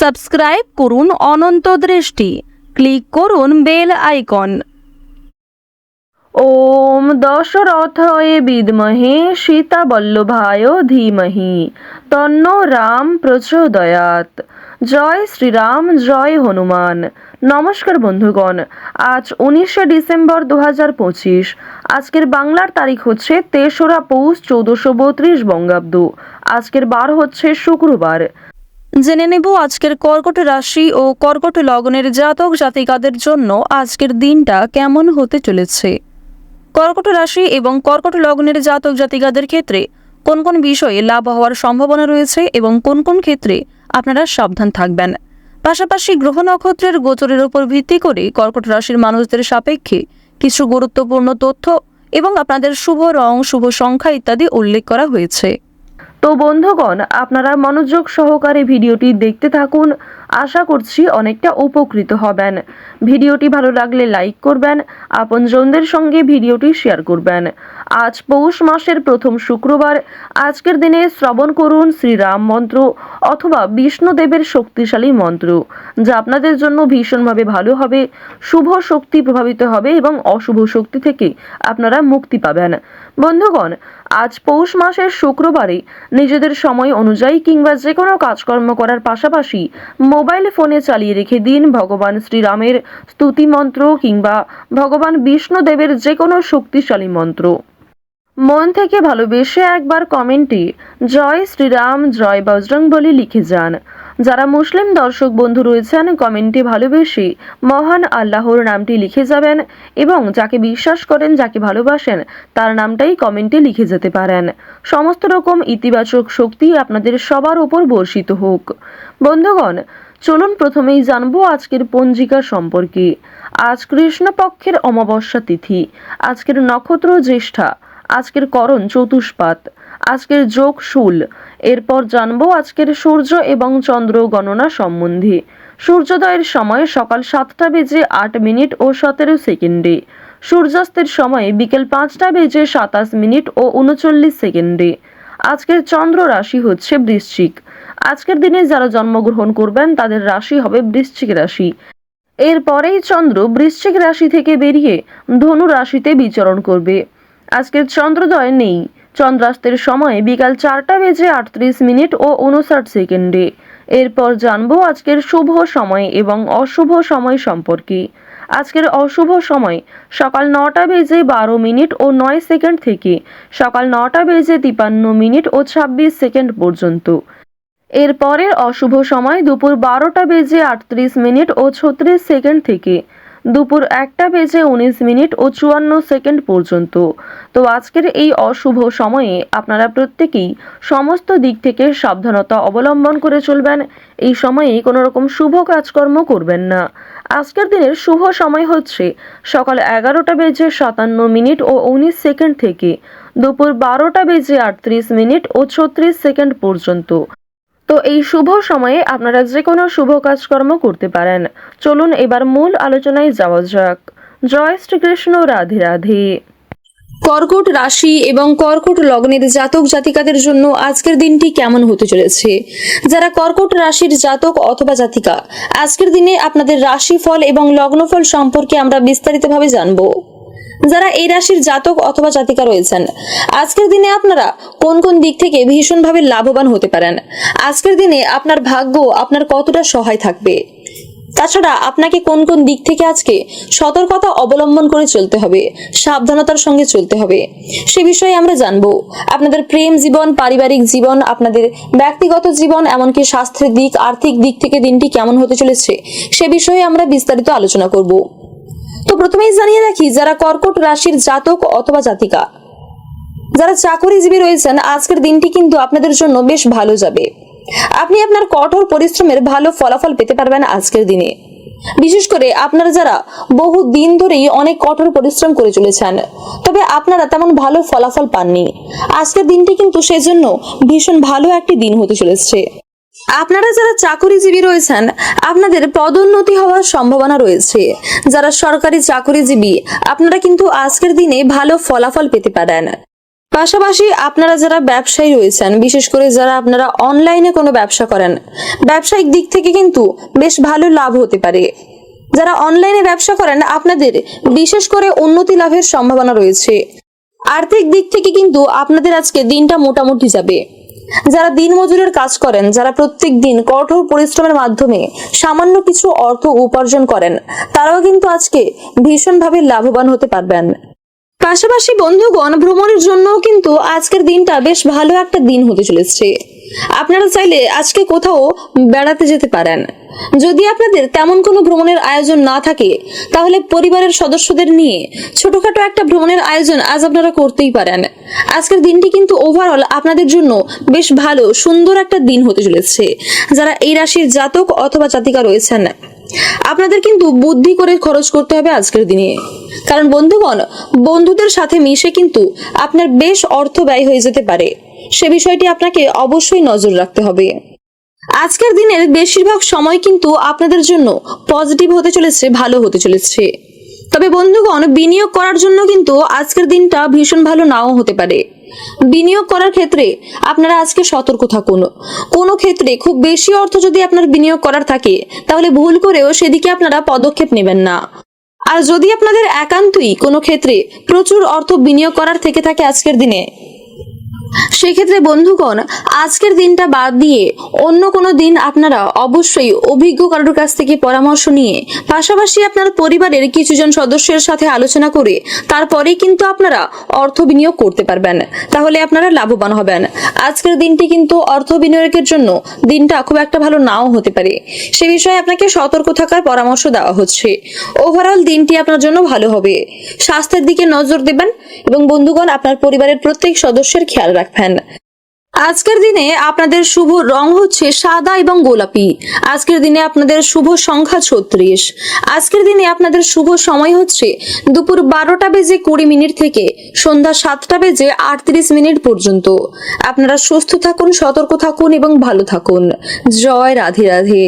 Subscribe করুন অনন্ত দৃষ্টি, click করুন বেল আইকন। ওম দশরথায় বিদ্মহে সীতাবল্লভায় ধীমহি তন্নো রাম প্রচোদয়াৎ। জয় শ্রীরাম, জয় হনুমান। নমস্কার বন্ধুগণ, আজ 19শে ডিসেম্বর 2025। আজকের বাংলার তারিখ হচ্ছে 3রা পৌষ 1432 বঙ্গাব্দ। আজকের বার হচ্ছে শুক্রবার। জেনে নেব আজকের কর্কট রাশি ও কর্কট লগ্নের জাতক জাতিকাদের জন্য আজকের দিনটা কেমন হতে চলেছে। কর্কট রাশি এবং কর্কট লগ্নের জাতক জাতিকাদের ক্ষেত্রে কোন কোন বিষয়ে লাভ হওয়ার সম্ভাবনা রয়েছে এবং কোন কোন ক্ষেত্রে আপনারা সাবধান থাকবেন। পাশাপাশি গ্রহ নক্ষত্রের গোচরের উপর ভিত্তি করে কর্কট রাশির মানুষদের সাপেক্ষে কিছু গুরুত্বপূর্ণ তথ্য এবং আপনাদের শুভ রং, শুভ সংখ্যা ইত্যাদি উল্লেখ করা হয়েছে। তো বন্ধুগণ, আপনারা মনোযোগ সহকারে ভিডিওটি দেখতে থাকুন। আশা করছি অনেকটা উপকৃত হবেন। ভিডিওটি ভালো লাগলে লাইক করবেন, আপনজনদের সঙ্গে ভিডিওটি শেয়ার করবেন। আজ পৌষ মাসের প্রথম শুক্রবার। আজকের দিনে শ্রবণ করুন শ্রীরাম মন্ত্র অথবা বিষ্ণুদেবের শক্তিশালী মন্ত্র, যা আপনাদের জন্য ভীষণভাবে ভালো হবে। শুভ শক্তি প্রভাবিত হবে এবং অশুভ শক্তি থেকে আপনারা মুক্তি পাবেন। বন্ধুগণ, আজ পৌষ মাসের শুক্রবারে নিজেদের সময় অনুযায়ী কিংবা যে কোনো কাজকর্ম করার পাশাপাশি মোবাইল ফোনে চালিয়ে রেখে দিন ভগবান শ্রীরামের স্তুতি মন্ত্র কিংবা ভগবান বিষ্ণুদেবের যে কোনো শক্তিশালী মন্ত্র। মন থেকে ভালোবেসে একবার কমেন্টে জয় শ্রীরাম, জয় বজরংবলী লিখে যান। যারা মুসলিম দর্শক বন্ধু রয়েছেন, কমেন্টে ভালোবেসে মহান আল্লাহর নামটি লিখে যাবেন এবং যাকে বিশ্বাস করেন, যাকে ভালোবাসেন, তার নামটাই কমেন্টে লিখে যেতে পারেন। সমস্ত রকম ইতিবাচক শক্তি আপনাদের সবার উপর বর্ষিত হোক। বন্ধুগণ, চলুন প্রথমেই জানবো আজকের পঞ্জিকা সম্পর্কে। আজ কৃষ্ণপক্ষের অমাবস্যা তিথি, আজকের নক্ষত্র জ্যেষ্ঠা, আজকের করণ চতুষ্পাত, আজকের যোগ শূল। এরপর জানবো আজকের সূর্য এবং চন্দ্র গণনা সম্বন্ধে। সূর্যোদয়ের সময় সকাল 7টা বেজে 8 মিনিট ও 17 সেকেন্ডে। সূর্যাস্তের সময় বিকেল 5টা বেজে 27 মিনিট ও 39 সেকেন্ডে। আজকের চন্দ্র রাশি হচ্ছে বৃশ্চিক। আজকের দিনে যারা জন্মগ্রহণ করবেন তাদের রাশি হবে বৃশ্চিক রাশি। এরপরেই চন্দ্র বৃশ্চিক রাশি থেকে বেরিয়ে ধনু রাশিতে বিচরণ করবে। আজকের চন্দ্রোদয় নেই। চন্দ্রাস্তের সময় বিকাল 4টা বেজে 38 মিনিট ও 59 সেকেন্ডে। এরপর জানবো আজকের শুভ সময় এবং অশুভ সময় সম্পর্কে। আজকের অশুভ সময় সকাল 9টা বেজে 12 মিনিট ও 9 সেকেন্ড থেকে সকাল 9টা বেজে 53 মিনিট ও 26 সেকেন্ড পর্যন্ত। এরপরের অশুভ সময় দুপুর 12টা বেজে 38 মিনিট ও 36 সেকেন্ড থেকে দুপুর 1টা বেজে 19 মিনিট ও 54 সেকেন্ড পর্যন্ত। তো আজকের এই অশুভ সময়ে আপনারা প্রত্যেকেই সমস্ত দিক থেকে সাবধানতা অবলম্বন করে চলবেন। এই সময়ে কোনো রকম শুভ কাজকর্ম করবেন না। আজকের দিনের শুভ সময় হচ্ছে সকাল 11টা বেজে 57 মিনিট ও 19 সেকেন্ড থেকে দুপুর 12টা বেজে 38 মিনিট ও 36 সেকেন্ড পর্যন্ত। তো এই শুভ সময়ে আপনারা যে কোনো শুভ কাজকর্ম করতে পারেন। চলুন এবার মূল আলোচনায় যাওয়া যাক। জয় শ্রীকৃষ্ণ, রাধে রাধে। কর্কট রাশি এবং কর্কট লগ্নের জাতক জাতিকাদের জন্য আজকের দিনটি কেমন হতে চলেছে। যারা কর্কট রাশির জাতক অথবা জাতিকা, আজকের দিনে আপনাদের রাশিফল এবং লগ্নফল সম্পর্কে আমরা বিস্তারিতভাবে জানবো। যারা এই রাশির জাতক অথবা জাতিকা রয়েছেন, আজকের দিনে আপনারা কোন কোন দিক থেকে ভীষণভাবে লাভবান হতে পারেন। আজকের দিনে আপনার ভাগ্য আপনার কতটা সহায় থাকবে, তাছাড়া আপনাকে কোন কোন দিক থেকে আজকে সতর্কতা অবলম্বন করে চলতে হবে, সাবধানতার সঙ্গে চলতে হবে, সে বিষয়ে আমরা জানবো। আপনাদের প্রেম জীবন, পারিবারিক জীবন, আপনাদের ব্যক্তিগত জীবন, এমনকি স্বাস্থ্যের দিক, আর্থিক দিক থেকে দিনটি কেমন হতে চলেছে সে বিষয়ে আমরা বিস্তারিত আলোচনা করব। তো প্রথমেই জানিয়ে রাখি, যারা কর্কট রাশির জাতক অথবা জাতিকা, যারা চাকরিজীবী রয়েছেন, আজকের দিনটি কিন্তু আপনাদের জন্য বেশ ভালো যাবে। আপনি আপনার কঠোর পরিশ্রমের ভালো ফলাফল পেতে পারবেন আজকের দিনে। বিশেষ করে আপনারা যারা বহু দিন ধরেই অনেক কঠোর পরিশ্রম করে চলেছেন, তবে আপনারা তেমন ভালো ফলাফল পাননি, আজকের দিনটি কিন্তু সেজন্য ভীষণ ভালো একটি দিন হতে চলেছে। আপনারা যারা চাকরিজীবী রয়েছেন, আপনাদের পদোন্নতি হওয়ার সম্ভাবনা রয়েছে। যারা সরকারি চাকরিজীবী, আপনারা কিন্তু আজকের দিনে ভালো ফলাফল পেতে পারেন। পাশাপাশি আপনারা যারা ব্যবসায়ী রয়েছেন, বিশেষ করে যারা আপনারা অনলাইনে কোনো ব্যবসা করেন, ব্যবসায়িক দিক থেকে কিন্তু বেশ ভালো লাভ হতে পারে। যারা অনলাইনে ব্যবসা করেন আপনাদের বিশেষ করে উন্নতি লাভের সম্ভাবনা রয়েছে। আর্থিক দিক থেকে কিন্তু আপনাদের আজকে দিনটা মোটামুটি যাবে। যারা দিনমজুরের কাজ করেন, যারা প্রত্যেক দিন কঠোর পরিশ্রমের মাধ্যমে সামান্য কিছু অর্থ উপার্জন করেন, তারাও কিন্তু আজকে ভীষণভাবে লাভবান হতে পারবেন। পাশাপাশি বন্ধুগণ, ভ্রমণের জন্যও কিন্তু আজকের দিনটা বেশ ভালো একটা দিন হতে চলেছে। আপনারা চাইলে আজকে কোথাও বেড়াতে যেতে পারেন। যদি আপনাদের তেমন কোনো ভ্রমণের আয়োজন না থাকে, তাহলে পরিবারের সদস্যদের নিয়ে ছোটখাটো একটা ভ্রমণের আয়োজন আজ আপনারা করতেই পারেন। আজকের দিনটি কিন্তু ওভারঅল আপনাদের জন্য বেশ ভালো সুন্দর একটা দিন হতে চলেছে। যারা এই রাশির জাতক অথবা জাতিকা রয়েছেন, আপনাদের কিন্তু বুদ্ধি করে খরচ করতে হবে আজকের দিনে। কারণ বন্ধুগণ, বন্ধুদের সাথে মিশে কিন্তু আপনার বেশ অর্থ ব্যয় হয়ে যেতে পারে। সে বিষয়টি আপনাকে অবশ্যই নজর রাখতে হবে। আজকের দিনের বেশিরভাগ সময় কিন্তু আপনাদের জন্য পজিটিভ হতে চলেছে, ভালো হতে চলেছে। তবে বন্ধুগণ, বিনিয়োগ করার জন্য কিন্তু আজকের দিনটা ভীষণ ভালো নাও হতে পারে। বিনিয়োগ করার ক্ষেত্রে আপনারা আজকে সতর্ক থাকুন। কোনো ক্ষেত্রে খুব বেশি অর্থ যদি আপনার বিনিয়োগ করার থাকে, তাহলে ভুল করেও সেদিকে আপনারা পদক্ষেপ নেবেন না। আর যদি আপনাদের একান্তই কোনো ক্ষেত্রে প্রচুর অর্থ বিনিয়োগ করার থেকে থাকে আজকের দিনে, সেক্ষেত্রে বন্ধুগণ, আজকের দিনটা বাদ দিয়ে অন্য কোনো দিন আপনারা অবশ্যই অভিজ্ঞ কারোর কাছ থেকে পরামর্শ নিয়ে, পাশাপাশি আপনার পরিবারের কিছুজন সদস্যের সাথে আলোচনা করে তারপরেই কিন্তু আপনারা অর্থ বিনিয়োগ করতে পারবেন। তাহলে আপনারা লাভবান হবেন। আজকের দিনটি কিন্তু অর্থ বিনিয়োগের জন্য দিনটা খুব একটা ভালো নাও হতে পারে। সে বিষয়ে আপনাকে সতর্ক থাকার পরামর্শ দেওয়া হচ্ছে। ওভারঅল দিনটি আপনার জন্য ভালো হবে। স্বাস্থ্যের দিকে নজর দেবেন এবং বন্ধুগণ, আপনার পরিবারের প্রত্যেক সদস্যের খেয়াল রাখবেন। আজকের দিনে আপনাদের শুভ রং হচ্ছে সাদা এবং গোলাপি। আজকের দিনে আপনাদের শুভ সংখ্যা 36। আজকের দিনে আপনাদের শুভ সময় হচ্ছে দুপুর 12:20 থেকে সন্ধ্যা 7:38 পর্যন্ত। আপনারা সুস্থ থাকুন, সতর্ক থাকুন এবং ভালো থাকুন। জয় রাধে রাধে।